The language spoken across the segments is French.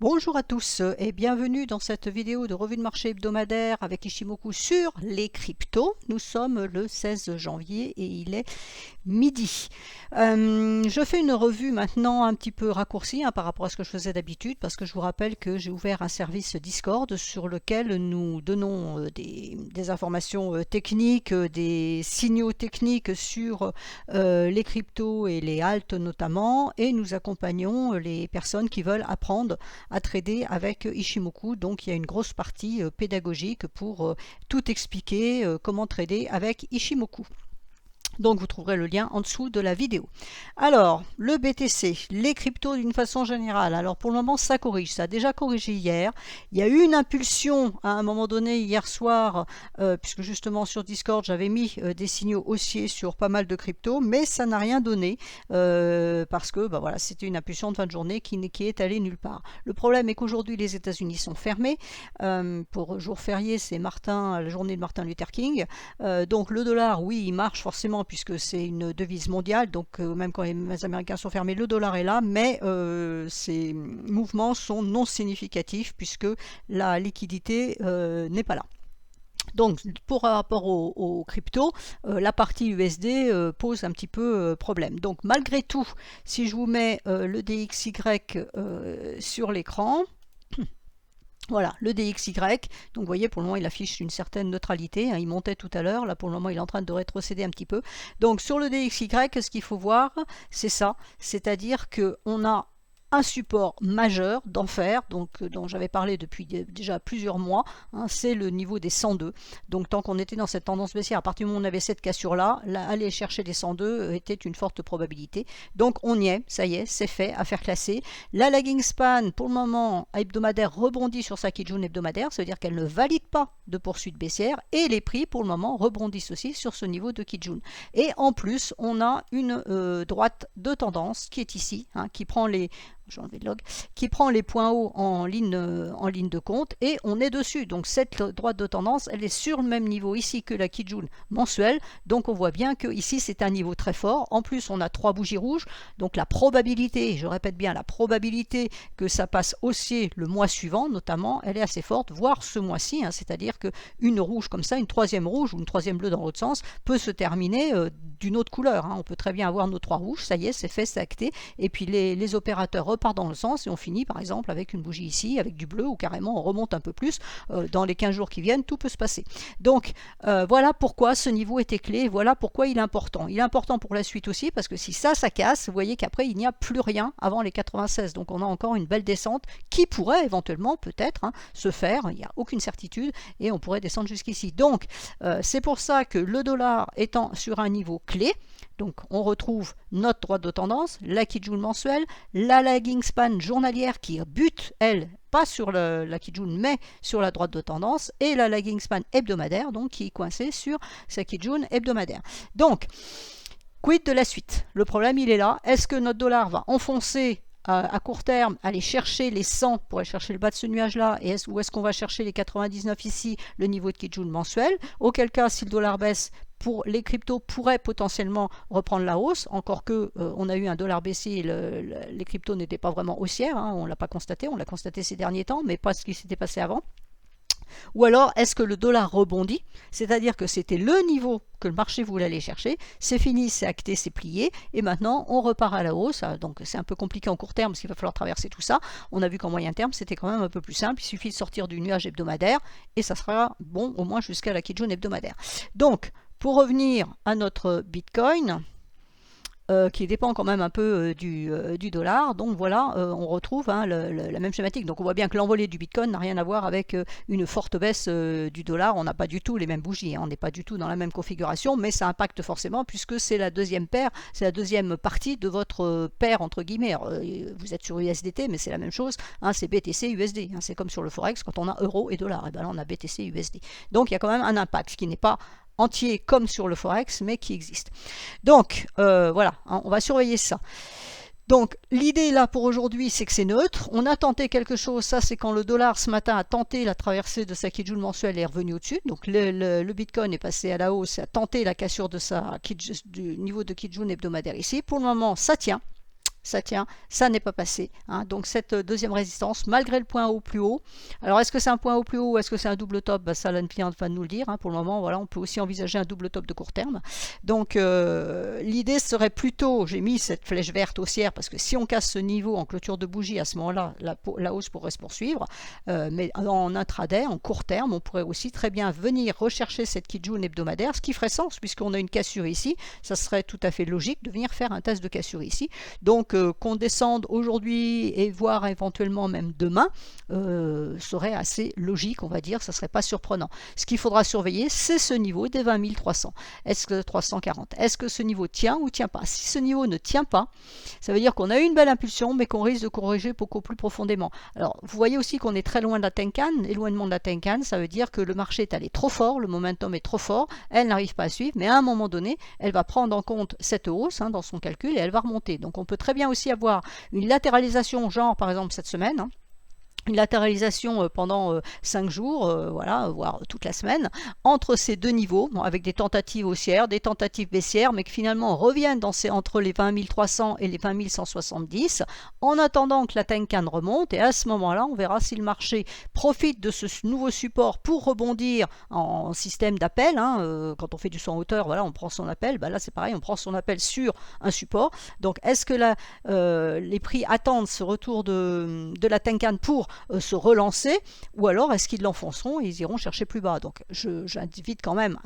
Bonjour à tous et bienvenue dans cette vidéo de revue de marché hebdomadaire avec Ishimoku sur les cryptos. Nous sommes le 16 janvier et il est midi. Je fais une revue maintenant un petit peu raccourcie par rapport à ce que je faisais d'habitude parce que je vous rappelle que j'ai ouvert un service Discord sur lequel nous donnons des informations techniques, des signaux techniques sur les cryptos et les alts notamment, et nous accompagnons les personnes qui veulent apprendre à trader avec Ishimoku. Donc il y a une grosse partie pédagogique pour tout expliquer comment trader avec Ishimoku. Donc vous trouverez le lien en dessous de la vidéo. Alors, le BTC, les cryptos d'une façon générale. Alors pour le moment, ça corrige. Ça a déjà corrigé hier. Il y a eu une impulsion à un moment donné hier soir, puisque justement sur Discord, j'avais mis des signaux haussiers sur pas mal de cryptos, mais ça n'a rien donné parce que voilà, c'était une impulsion de fin de journée qui est allée nulle part. Le problème est qu'aujourd'hui, les États-Unis sont fermés. Pour jour férié, c'est la journée de Martin Luther King. Donc le dollar, oui, il marche forcément puisque c'est une devise mondiale, donc même quand les Américains sont fermés, le dollar est là, mais ces mouvements sont non significatifs puisque la liquidité n'est pas là. Donc, pour rapport aux cryptos, la partie USD pose un petit peu problème. Donc, malgré tout, si je vous mets le DXY sur l'écran, voilà, le DXY, donc vous voyez pour le moment il affiche une certaine neutralité, il montait tout à l'heure, là pour le moment il est en train de rétrocéder un petit peu. Donc sur le DXY, ce qu'il faut voir, c'est ça, c'est-à-dire qu'on a un support majeur d'enfer, donc dont j'avais parlé depuis déjà plusieurs mois, c'est le niveau des 102. Donc tant qu'on était dans cette tendance baissière, à partir du moment où on avait cette cassure-là, aller chercher les 102 était une forte probabilité. Donc on y est, ça y est, c'est fait, affaire classée. La lagging span, pour le moment, hebdomadaire, rebondit sur sa Kijun hebdomadaire, ça veut dire qu'elle ne valide pas de poursuite baissière, et les prix, pour le moment, rebondissent aussi sur ce niveau de Kijun. Et en plus, on a une droite de tendance qui est ici, qui prend les qui prend les points hauts en ligne de compte, et on est dessus. Donc cette droite de tendance, elle est sur le même niveau ici que la Kijun mensuelle. Donc on voit bien que ici c'est un niveau très fort. En plus on a 3 bougies rouges. Donc la probabilité, je répète bien, la probabilité que ça passe haussier le mois suivant notamment, elle est assez forte, voire ce mois-ci. C'est-à-dire qu'une rouge comme ça, une troisième rouge ou une troisième bleue dans l'autre sens, peut se terminer d'une autre couleur. On peut très bien avoir nos 3 rouges, ça y est, c'est fait, c'est acté. Et puis les opérateurs repart dans le sens et on finit par exemple avec une bougie ici, avec du bleu, ou carrément on remonte un peu plus. Dans les 15 jours qui viennent, tout peut se passer. Donc voilà pourquoi ce niveau était clé, voilà pourquoi il est important. Il est important pour la suite aussi, parce que si ça casse, vous voyez qu'après il n'y a plus rien avant les 96. Donc on a encore une belle descente qui pourrait éventuellement peut-être se faire, il n'y a aucune certitude, et on pourrait descendre jusqu'ici. Donc c'est pour ça que le dollar étant sur un niveau clé, donc on retrouve notre droite de tendance, la Kijun mensuelle, la lagging span journalière qui bute, elle, pas sur la Kijun mais sur la droite de tendance, et la lagging span hebdomadaire, donc qui est coincée sur sa Kijun hebdomadaire. Donc, quid de la suite? Le problème il est là, est-ce que notre dollar va enfoncer à court terme, aller chercher les 100 pour aller chercher le bas de ce nuage-là, ou est-ce qu'on va chercher les 99 ici, le niveau de Kijun mensuel? Auquel cas, si le dollar baisse, pour les cryptos pourraient potentiellement reprendre la hausse, encore que on a eu un dollar baissier, les cryptos n'étaient pas vraiment haussières, on ne l'a pas constaté, on l'a constaté ces derniers temps, mais pas ce qui s'était passé avant. Ou alors, est-ce que le dollar rebondit? C'est-à-dire que c'était le niveau que le marché voulait aller chercher, c'est fini, c'est acté, c'est plié, et maintenant on repart à la hausse. Donc c'est un peu compliqué en court terme parce qu'il va falloir traverser tout ça. On a vu qu'en moyen terme, c'était quand même un peu plus simple, il suffit de sortir du nuage hebdomadaire, et ça sera bon au moins jusqu'à la Kijun hebdomadaire. Donc, pour revenir à notre Bitcoin, qui dépend quand même un peu du dollar. Donc voilà, on retrouve la même schématique. Donc on voit bien que l'envolée du Bitcoin n'a rien à voir avec une forte baisse du dollar. On n'a pas du tout les mêmes bougies, on n'est pas du tout dans la même configuration, mais ça impacte forcément puisque c'est la deuxième paire, c'est la deuxième partie de votre paire entre guillemets. Alors, vous êtes sur USDT, mais c'est la même chose, c'est BTC USD. C'est comme sur le Forex quand on a euro et dollar. Et bien là on a BTC USD. Donc il y a quand même un impact, ce qui n'est pas entier comme sur le Forex, mais qui existe. Donc, voilà, on va surveiller ça. Donc, l'idée là pour aujourd'hui, c'est que c'est neutre. On a tenté quelque chose, ça c'est quand le dollar ce matin a tenté la traversée de sa Kijun mensuelle et est revenu au-dessus. Donc, le Bitcoin est passé à la hausse, a tenté la cassure de du niveau de Kijun hebdomadaire ici. Pour le moment, ça tient. ça tient, ça n'est pas passé. Hein. Donc cette deuxième résistance, malgré le point haut plus haut, alors est-ce que c'est un point haut plus haut ou est-ce que c'est un double top? Ben, ça l'NPI va nous le dire. Hein. Pour le moment, voilà, on peut aussi envisager un double top de court terme. Donc l'idée serait plutôt, j'ai mis cette flèche verte haussière parce que si on casse ce niveau en clôture de bougie, à ce moment-là, la hausse pourrait se poursuivre. Mais en intraday, en court terme, on pourrait aussi très bien venir rechercher cette Kijun hebdomadaire, ce qui ferait sens puisqu'on a une cassure ici. Ça serait tout à fait logique de venir faire un test de cassure ici. Donc qu'on descende aujourd'hui et voire éventuellement même demain serait assez logique, on va dire, ça ne serait pas surprenant. Ce qu'il faudra surveiller, c'est ce niveau des 20 300. Est-ce que 340? Est-ce que ce niveau tient ou tient pas? Si ce niveau ne tient pas, ça veut dire qu'on a eu une belle impulsion, mais qu'on risque de corriger beaucoup plus profondément. Alors, vous voyez aussi qu'on est très loin de la Tenkan. Éloignement de la Tenkan, ça veut dire que le marché est allé trop fort, le momentum est trop fort, elle n'arrive pas à suivre, mais à un moment donné, elle va prendre en compte cette hausse dans son calcul et elle va remonter. Donc, on peut très bien aussi avoir une latéralisation, genre par exemple cette semaine, une latéralisation pendant 5 jours, voilà, voire toute la semaine, entre ces deux niveaux, bon, avec des tentatives haussières, des tentatives baissières, mais qui finalement reviennent entre les 20 300 et les 20 170, en attendant que la Tenkan remonte, et à ce moment-là, on verra si le marché profite de ce nouveau support pour rebondir en système d'appel. Hein, quand on fait du saut en hauteur, voilà, on prend son appel, ben là c'est pareil, on prend son appel sur un support. Donc est-ce que les prix attendent ce retour de la Tenkan pour se relancer, ou alors est-ce qu'ils l'enfonceront et ils iront chercher plus bas? Donc j'invite quand même,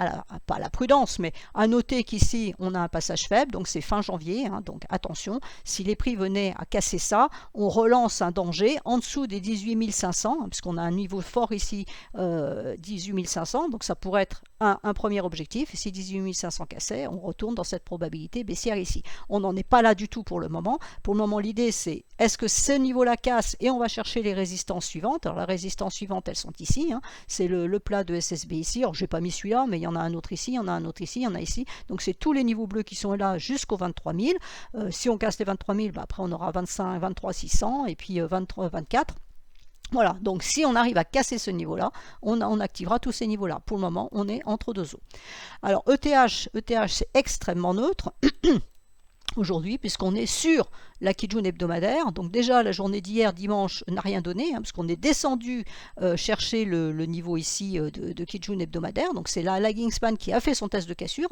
pas à la prudence, mais à noter qu'ici on a un passage faible, donc c'est fin janvier, hein, donc attention, si les prix venaient à casser ça, on relance un danger en dessous des 18 500, hein, parce qu'on a un niveau fort ici, 18 500, donc ça pourrait être un premier objectif, et si 18 500 cassait, on retourne dans cette probabilité baissière ici. On n'en est pas là du tout pour le moment. Pour le moment, l'idée c'est, est-ce que ce niveau-là casse et on va chercher les résistances suivantes? Alors la résistance suivante, elles sont ici, hein. C'est le plat de SSB ici. Alors je n'ai pas mis celui-là, mais il y en a un autre ici, il y en a un autre ici, il y en a ici. Donc c'est tous les niveaux bleus qui sont là jusqu'aux 23 000. Si on casse les 23 000, bah, après on aura 25, 23 600 et puis 23, 24. Voilà, donc si on arrive à casser ce niveau-là, on activera tous ces niveaux-là. Pour le moment, on est entre deux eaux. Alors ETH c'est extrêmement neutre aujourd'hui, puisqu'on est sur la Kijun hebdomadaire. Donc déjà, la journée d'hier, dimanche, n'a rien donné, hein, parce qu'on est descendu chercher le niveau ici de Kijun hebdomadaire. Donc c'est la lagging span qui a fait son test de cassure,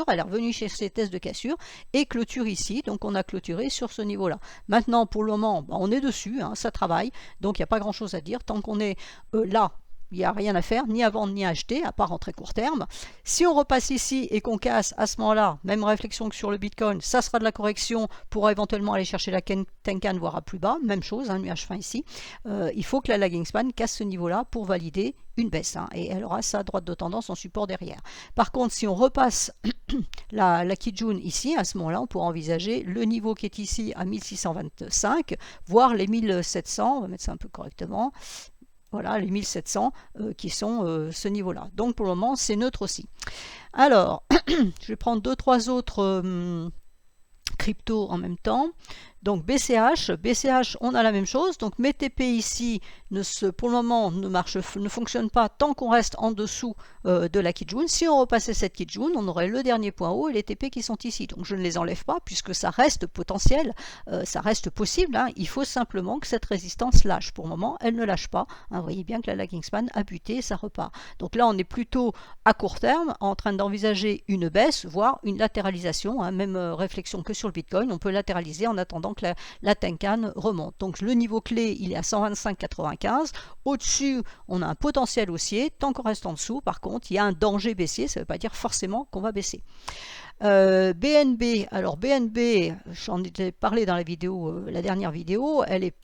elle est revenue chez ses tests de cassure et clôture ici. Donc on a clôturé sur ce niveau-là. Maintenant, pour le moment, on est dessus, hein, ça travaille, donc il n'y a pas grand-chose à dire. Tant qu'on est là, il n'y a rien à faire, ni à vendre ni à acheter, à part en très court terme. Si on repasse ici et qu'on casse, à ce moment-là, même réflexion que sur le Bitcoin, ça sera de la correction pour éventuellement aller chercher la Tenkan, voire à plus bas, même chose, un nuage fin ici. Il faut que la lagging span casse ce niveau-là pour valider une baisse, hein, et elle aura sa droite de tendance en support derrière. Par contre, si on repasse la Kijun ici, à ce moment-là, on pourra envisager le niveau qui est ici à 1625, voire les 1700, on va mettre ça un peu correctement. Voilà, les 1700 qui sont ce niveau-là. Donc pour le moment, c'est neutre aussi. Alors, je vais prendre 2-3 autres cryptos en même temps. Donc BCH, on a la même chose. Donc mes TP ici, pour le moment, ne fonctionne pas tant qu'on reste en dessous de la Kijun. Si on repassait cette Kijun, on aurait le dernier point haut et les TP qui sont ici. Donc je ne les enlève pas puisque ça reste potentiel, ça reste possible. Hein. Il faut simplement que cette résistance lâche. Pour le moment, elle ne lâche pas. Hein, vous voyez bien que la lagging span a buté, ça repart. Donc là, on est plutôt à court terme en train d'envisager une baisse, voire une latéralisation. Hein, même réflexion que sur le Bitcoin, on peut latéraliser en attendant que la Tenkan remonte. Donc le niveau clé, il est à 125,95. Au-dessus, on a un potentiel haussier. Tant qu'on reste en dessous, par contre, il y a un danger baissier. Ça ne veut pas dire forcément qu'on va baisser. BNB, alors BNB, j'en ai parlé dans la dernière vidéo, elle est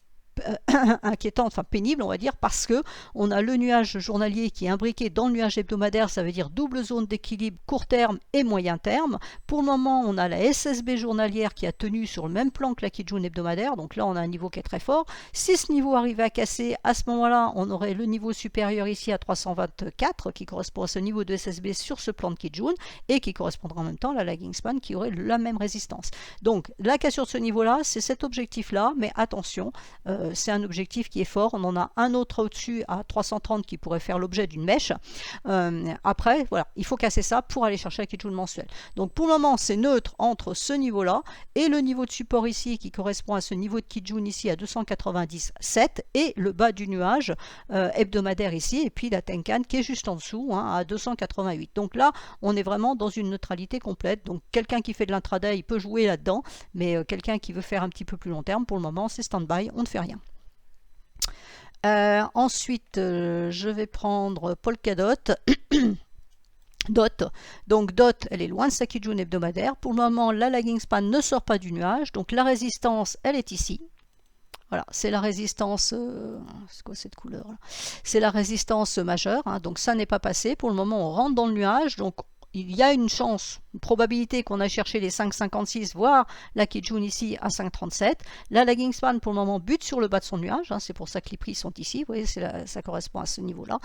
inquiétante, enfin pénible on va dire, parce que on a le nuage journalier qui est imbriqué dans le nuage hebdomadaire, ça veut dire double zone d'équilibre court terme et moyen terme. Pour le moment, on a la SSB journalière qui a tenu sur le même plan que la Kijun hebdomadaire, donc là on a un niveau qui est très fort. Si ce niveau arrivait à casser, à ce moment-là, on aurait le niveau supérieur ici à 324 qui correspond à ce niveau de SSB sur ce plan de Kijun et qui correspondra en même temps à la lagging span qui aurait la même résistance. Donc la cassure de ce niveau-là, c'est cet objectif-là, mais attention, c'est un objectif qui est fort. On en a un autre au-dessus à 330 qui pourrait faire l'objet d'une mèche. Après, voilà, il faut casser ça pour aller chercher la Kijun mensuelle. Donc pour le moment, c'est neutre entre ce niveau-là et le niveau de support ici qui correspond à ce niveau de Kijun ici à 297 et le bas du nuage hebdomadaire ici et puis la Tenkan qui est juste en dessous à 288. Donc là, on est vraiment dans une neutralité complète. Donc quelqu'un qui fait de l'intraday peut jouer là-dedans, mais quelqu'un qui veut faire un petit peu plus long terme, pour le moment, c'est stand-by, on ne fait rien. Ensuite, je vais prendre Polkadot. Donc DOT, elle est loin de sa Kijun hebdomadaire. Pour le moment, la lagging span ne sort pas du nuage. Donc la résistance, elle est ici. Voilà, c'est la résistance, c'est quoi cette couleur là? C'est la résistance majeure, donc ça n'est pas passé. Pour le moment, on rentre dans le nuage, donc il y a une chance, une probabilité qu'on aille chercher les 5,56, voire la Kijun ici à 5,37. La lagging span pour le moment bute sur le bas de son nuage, c'est pour ça que les prix sont ici, vous voyez, ça correspond à ce niveau-là.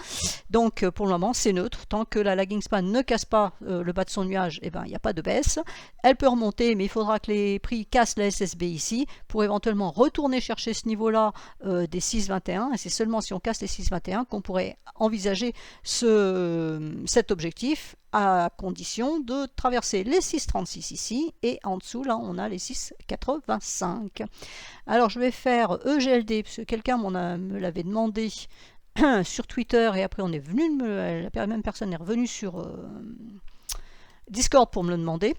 Donc pour le moment c'est neutre, tant que la lagging span ne casse pas le bas de son nuage, il n'y a pas de baisse. Elle peut remonter, mais il faudra que les prix cassent la SSB ici, pour éventuellement retourner chercher ce niveau-là des 6,21, et c'est seulement si on casse les 6,21 qu'on pourrait envisager cet objectif, à condition de traverser les 6,36 ici, et en dessous, là, on a les 6,85. Alors, je vais faire EGLD, parce que quelqu'un me l'avait demandé sur Twitter, et après, la même personne est revenue sur Discord pour me le demander.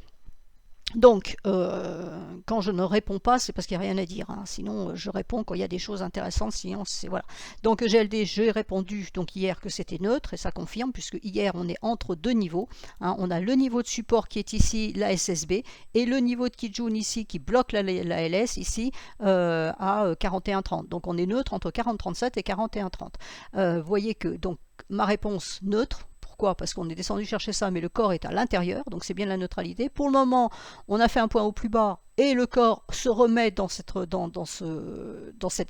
Donc, quand je ne réponds pas, c'est parce qu'il n'y a rien à dire. Sinon, je réponds quand il y a des choses intéressantes. Sinon, c'est voilà. Donc, GLD, j'ai répondu donc hier que c'était neutre et ça confirme puisque hier on est entre deux niveaux. On a le niveau de support qui est ici, la SSB, et le niveau de Kijun ici qui bloque la LS ici à 41,30. Donc, on est neutre entre 40,37 et 41,30. Vous voyez que donc ma réponse neutre. Pourquoi? Parce qu'on est descendu chercher ça, mais le corps est à l'intérieur, donc c'est bien la neutralité. Pour le moment, on a fait un point au plus bas et le corps se remet dans cet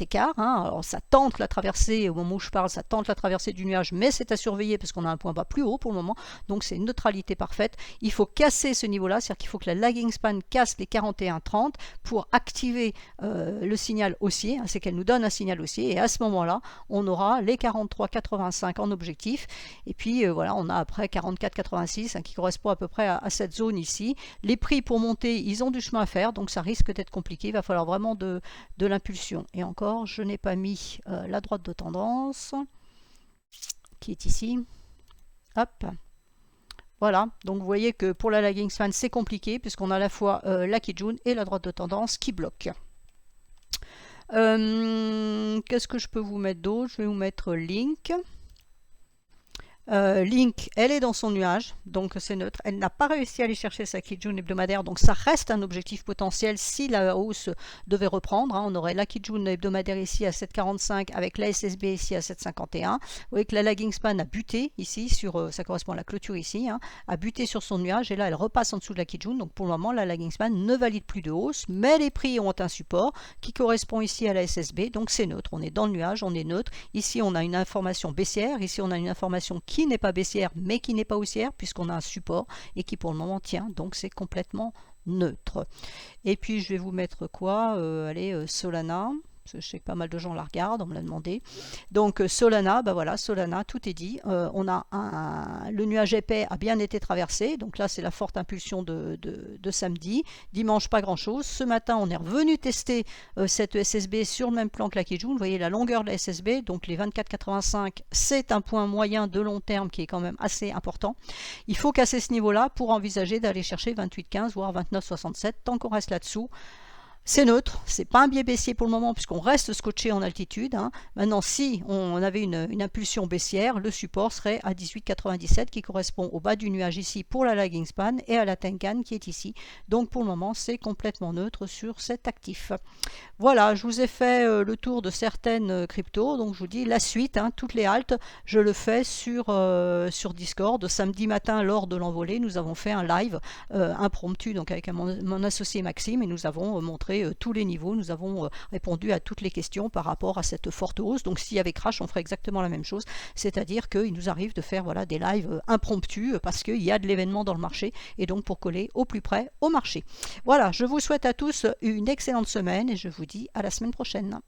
écart. Alors ça tente la traversée, au moment où je parle, ça tente la traversée du nuage, mais c'est à surveiller parce qu'on a un point bas plus haut pour le moment, donc c'est une neutralité parfaite. Il faut casser ce niveau-là, c'est-à-dire qu'il faut que la lagging span casse les 41,30 pour activer le signal haussier, c'est qu'elle nous donne un signal haussier, et à ce moment-là, on aura les 43,85 en objectif, et puis voilà, on a après 44,86 qui correspond à peu près à cette zone ici. Les prix pour monter, ils ont du chemin à faire, donc ça risque d'être compliqué, il va falloir vraiment de l'impulsion. Et encore, je n'ai pas mis la droite de tendance, qui est ici. Hop. Voilà, donc vous voyez que pour la lagging span, c'est compliqué, puisqu'on a à la fois la Kijun et la droite de tendance qui bloquent. Qu'est-ce que je peux vous mettre d'autre? Je vais vous mettre Link. Link, elle est dans son nuage, donc c'est neutre. Elle n'a pas réussi à aller chercher sa Kijun hebdomadaire, donc ça reste un objectif potentiel si la hausse devait reprendre. On aurait la Kijun hebdomadaire ici à 7,45 avec la SSB ici à 7,51. Vous voyez que la lagging span a buté ici, ça correspond à la clôture ici, a buté sur son nuage, et là elle repasse en dessous de la Kijun. Donc pour le moment, la lagging span ne valide plus de hausse, mais les prix ont un support qui correspond ici à la SSB, donc c'est neutre. On est dans le nuage, on est neutre. Ici on a une information baissière, ici on a une information qui n'est pas baissière mais qui n'est pas haussière puisqu'on a un support et qui pour le moment tient, donc c'est complètement neutre. Et puis je vais vous mettre quoi? Allez, Solana. Parce que je sais que pas mal de gens la regardent, on me l'a demandé. Donc Solana, voilà, Solana, tout est dit. On a le nuage épais a bien été traversé, donc là c'est la forte impulsion de samedi. Dimanche, pas grand chose. Ce matin, on est revenu tester cette SSB sur le même plan que la Kijun. Vous voyez la longueur de la SSB, donc les 24,85, c'est un point moyen de long terme qui est quand même assez important. Il faut casser ce niveau-là pour envisager d'aller chercher 28,15 voire 29,67. Tant qu'on reste là-dessous, c'est neutre, c'est pas un biais baissier pour le moment puisqu'on reste scotché en altitude. Maintenant, si on avait une impulsion baissière, le support serait à 18,97 qui correspond au bas du nuage ici pour la lagging span et à la Tenkan qui est ici. Donc pour le moment, c'est complètement neutre sur cet actif. Voilà, je vous ai fait le tour de certaines cryptos. Donc je vous dis la suite, toutes les haltes, je le fais sur Discord. Samedi matin, lors de l'envolée, nous avons fait un live impromptu donc avec mon associé Maxime, et nous avons montré tous les niveaux, nous avons répondu à toutes les questions par rapport à cette forte hausse. Donc s'il y avait crash, on ferait exactement la même chose, c'est-à-dire qu'il nous arrive de faire des lives impromptus parce qu'il y a de l'événement dans le marché, et donc pour coller au plus près au marché. Voilà, je vous souhaite à tous une excellente semaine et je vous dis à la semaine prochaine.